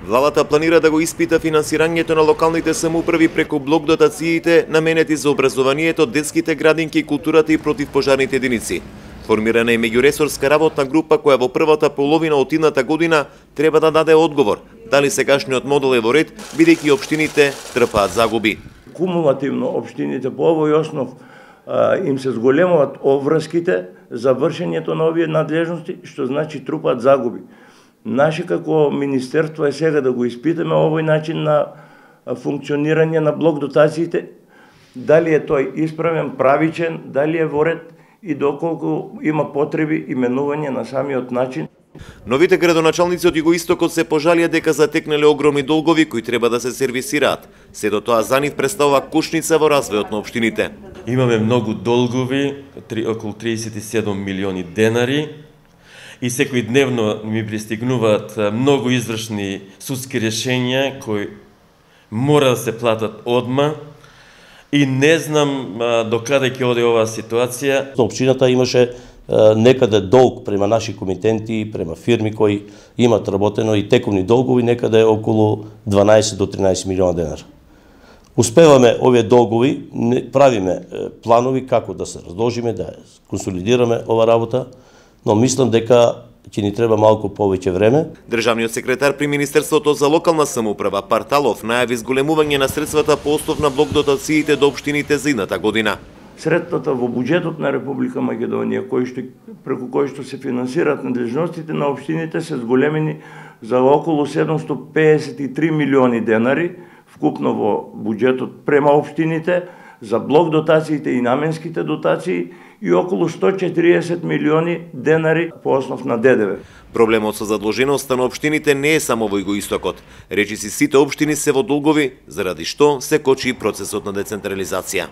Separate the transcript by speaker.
Speaker 1: Владата планира да го испита финансирањето на локалните самоуправи преку блок дотациите наменети за образованието, детските градинки, културата и противпожарните единици. Формирана е меѓуресорска работна група која во првата половина од идната година треба да даде одговор дали сегашниот модел е во ред, бидејќи општините трпаат загуби.
Speaker 2: Кумулативно општините по овој основ им се зголемуваат обврските за вршењето на овие надлежности, што значи трупаат загуби. Наше како министерство е сега да го испитаме овој начин на функционирање на блок дотациите, дали е тој исправен, правичен, дали е во ред и доколку има потреби именување на самиот начин.
Speaker 1: Новите градоначалници од Југоистокот се пожалија дека затекнале огромни долгови кои треба да се сервисираат. Сето тоа за нив представува кушница во развојот на општините.
Speaker 3: Имаме многу долгови, околу 37 милиони денари, и секојдневно ми пристигнуваат многу извршни судски решенја кои мора да се платат одма и не знам до каде ќе оде оваа ситуација.
Speaker 4: Општината имаше некаде долг према наши комитенти, према фирми кои имат работено и тековни долгови некаде околу 12 до 13 милиона денара. Успеваме овие долгови, правиме планови како да се разложиме, да консолидираме ова работа, но мислам дека ќе ни треба малку повеќе време.
Speaker 1: Државниот секретар при Министерството за локална самоуправа Парталов најави зголемување на средствата по основ на блок дотациите до општините за идната година.
Speaker 2: Средствата во буџетот на Република Македонија, преку кои што се финансираат надлежностите на општините, се зголемени за околу 753 милиони денари, вкупно во буџетот према општините, за блок дотациите и наменските дотации и околу 140 милиони денари по основ на ДДВ.
Speaker 1: Проблемот со задлуженоста на општините не е само во Југоистокот. Речиси сите општини се во долгови, заради што се кочи процесот на децентрализација.